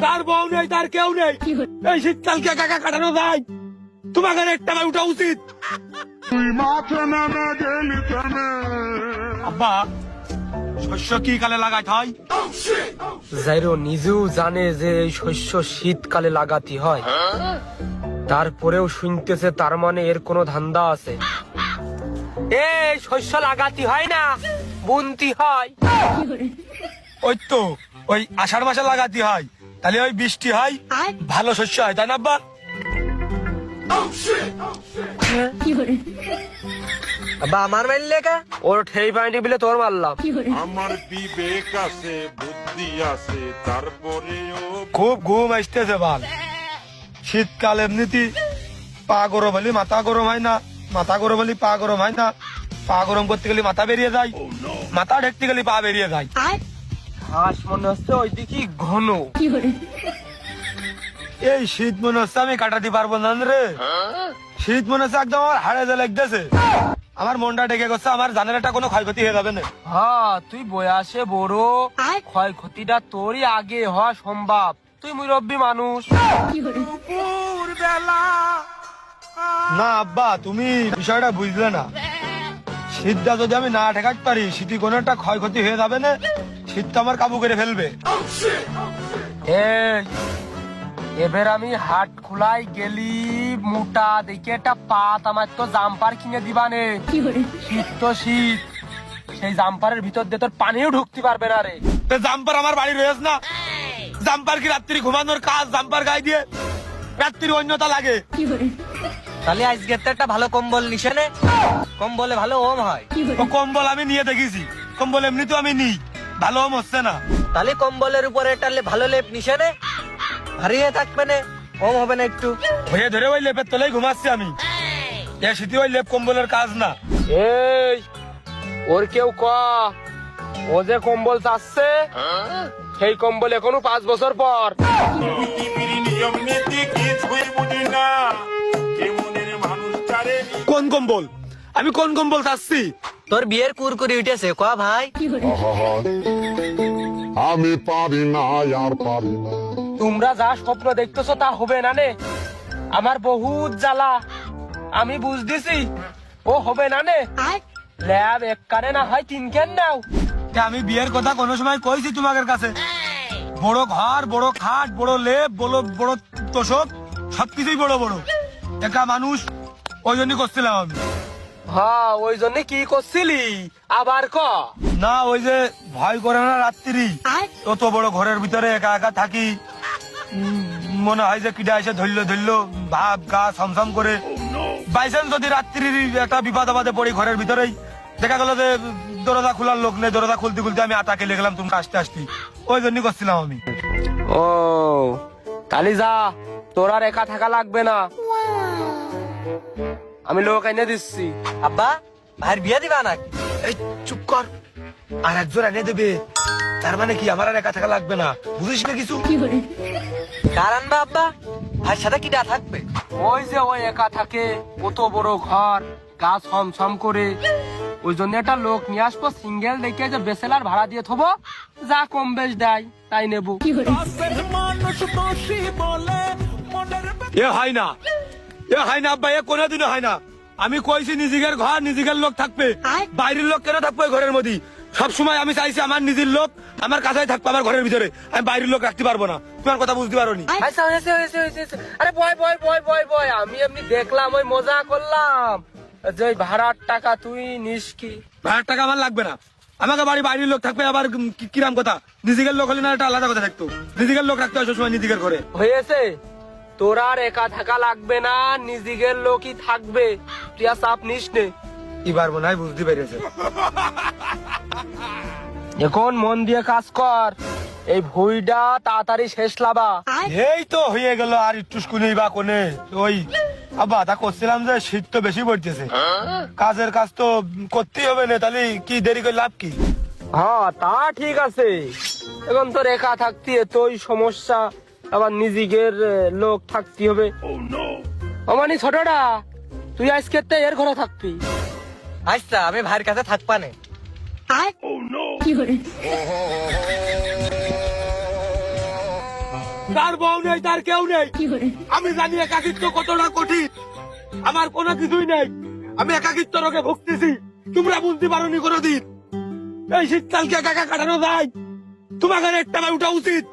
তার বউ নেই, তার কেউ নেই, এই শীতকালকে একা একা কাটানো যায়? তোমাকে একটা উঠা উচিত। আব্বা, শস্য কি কালে লাগাইতে হয়? জাইরো নিজেও জানে যে এই শস্য শীতকালে লাগাতে হয়, তারপরেও শুনতেছে তার মানে এর কোনো ধান্দা আছে। এই শস্য লাগাতে হয় না, বুনতি হয়। ওই তো ওই আষাঢ় মাসে লাগাতে হয়, তাহলে ওই বৃষ্টি হয়, ভালো শস্য হয়, তাই না আব্বা? বা আমার মারলে কা, ওর ঠেই পাইনি বলে তোর মারলাম। আমার বিবেক আছে, বুদ্ধি আছে, তারপরেও খুব ঘুম আসতেছে বাল। শীতকাল এমনিতে পা গরম হলে মাথা গরম হয় না, মাথা গরম হলে পা গরম হয় না, পা গরম করতে গেলে মাথা বেরিয়ে যায়, মাথা ঢেকতে গেলে পা বেরিয়ে যায়। ঘাস মনে হচ্ছে ওই দিকে ঘন। এই শীত মনে হচ্ছে আমি কাটাতে পারবো না রে। শীত মনে হচ্ছে একদম আমার হাড়ে যে লাগতেছে, আমার মনটা ডেকে গেছে, আমার জানের একটা কোনো ক্ষয়ক্ষতি হয়ে যাবে না। হ্যাঁ, তুই বয়সে বড়, ক্ষয়ক্ষতিটা তোরই আগে হওয়া সম্ভব। তুই মুরব্বী মানুষ। না আব্বা, তুমি বিষয়টা বুঝলে না। শীতটা যদি আমি না ঠেকাতে পারি, শীতে কোনো একটা ক্ষয়ক্ষতি হয়ে যাবে না, শীতটা আমার কাবু করে ফেলবে। এই, এবার আমি হাট খোলাই গেলি মোটা দেখে একটা পাত আমার তো জাম্পার কিনে দিবানে। শীত তো শীত, সেই জাম্পারের ভিতর দিয়ে তোর পানিও ঢুকতে পারবে না রে। জাম্পার আমার বাড়ি রয়েছে না, জাম্পার কি রাত্রি ঘুমানোর কাজ? জাম্পার গায়ে দিয়ে রাত্রির অন্যতা লাগে। তাহলে আজকে তো একটা ভালো কম্বল নিছে নে, কম্বলে ভালো ওম হয়। ও কম্বল আমি নিয়ে দেখেছি, কম্বল এমনি তো আমি নিই, ভালো হচ্ছে না। তাহলে কম্বলের উপরে একটা ভালো লেপ নিছে নে, ভারী হয়ে থাকবে না, ওম হবে না একটু। হয়ে ধরে ওই লেপের তলেই ঘুমাচ্ছি আমি। এ শীতে ওই লেপ কম্বলের কাজ না। এই, ওর কেউ ক, ও যে কম্বল চাচ্ছে সেই কম্বল এখনো 5 বছর পর। পৃথিবীর নিয়ম নীতি কিছুই বুঝি না, কেমনের মানুষ চারে কোন কম্বল? আমি কোন কম্বল চাচ্ছি? তোর বিয়ের কুরকুরি উঠেছে ক ভাই। আমি পারি না, আর পারি না। তোমরা যা স্বপ্ন দেখতেছো তা হবে না নে, আমার বহুত জ্বালা, আমি বুঝতেছি ও হবে না নে। ল্যাব এক কানে না হয় 3 কেন নাও। তা আমি বিয়ের কথা কোনো সময় কইছি তোমাদের কাছে? বড় ঘর, বড় খাট, বড় লেপ, বড় বড় তোষক, সবকিছুই বড় বড়। একা মানুষ, ওই জন্য করছিলাম আমি। হ্যাঁ, ওই জন্য কি করছিলি আবার ক। না ওই যে ভয় করে না রাত্রি, অত বড় ঘরের ভিতরে একা একা থাকি, মনে হয় যে কিডা এসে ধরলো ভাব গা ছমছম করে। বাইচান্স যদি রাত্রির একটা বিপদ আপদে পড়ি ঘরের ভিতরেই, দেখা গেল যে দরজা খোলার লোক নেই, দরজা খুলতে খুলতে আমি আটাকে লেগেলাম, তুমি আসতে আসতে, ওই জন্য করছিলাম আমি। ও তাহলে যা, তোর আর একা থাকা লাগবে না, আমি লোক এনে দিচ্ছি। আব্বা, ভাইয়ের বিয়ে দিবা নাকি? এই চুপ কর, আর একজন এনে দেবে, তার মানে কি আমার আর একা থাকা লাগবে না, বুঝিস না কিছু? কারণ বা আব্বা, ভাইয়ের সাথে কিটা থাকবে? ওই যে ওই একা থাকে, কত বড় ঘর, গা ছমছম করে, ওই জন্য একটা লোক নিয়ে আসবো, সিঙ্গেল দেখে যে বেসেলার ভাড়া দিয়ে থবো, যা কম বেশ দেয় তাই নেবো। এ হয় না, এ হয় না আব্বা, এ কোনোদিনও হয় না। আমি কইছি নিজের ঘর, নিজের লোক থাকবে, বাইরের লোক কেন থাকবে ওই ঘরের মধ্যে? সবসময় আমি চাইছি আমার নিজের লোক আমার কাছেই থাকবে, আমার ঘরের ভিতরে, আমি বাইরের লোক রাখতে পারবো না। তোমার কথা বুঝতে পারো নি? আচ্ছা, হয়েছে হয়েছে হয়েছে হয়েছে। আরে বয় বয় বয় বয় বয়, আমি এমনি দেখলাম, ওই মজা করলাম যে ওই ভাড়ার টাকা তুই নিস কি? ভাড়ার টাকা আমার লাগবে না, আমাকে বাড়ি বাইরের লোক থাকবে। আবার কিরাম কথা, নিজের লোক হলে না একটা আলাদা কথা থাকতো, নিজের লোক রাখতে হয় সবসময় নিজের ঘরে। হয়েছে, তোর আর একা থাকা লাগবে না, নিজের লোকই থাকবে, তুই আর চাপ নিস নে। কি পারবো না, বুঝতে পেরেছে। এখন মন দিয়ে কাজ কর, এই ভুইটা তাড়াতাড়ি শেষ লাবা। এই তো হয়ে গেল, আর একটু শুনেই বা কোনে। ওই আব্বা, তা করছিলাম যে শীত তো বেশি পড়তেছে, কাজের কাজ তো করতেই হবে না, তাহলে কি দেরি করে লাভ কি? হ্যাঁ তা ঠিক আছে, এখন তোর একা থাকতে এতই সমস্যা, আবার নিজের লোক থাকতে হবে। অমানি ছোটটা, তুই আজকে তো এর ঘরে থাকবি। আচ্ছা, আমি ভাইয়ের কাছে থাকবা না। তার বউ নেই, তার কেউ নেই। আমি জানি একাকিত্ব কতটা কঠিন। আমার কোনো কিছুই নেই, আমি একাকিত্ব রোগে ভুগতেছি। তোমরা বুঝতে পারোনি কোনোদিন। এই শীতকালকে একা একা কাটানো যায়, তোমাকে একটা উঠা উচিত।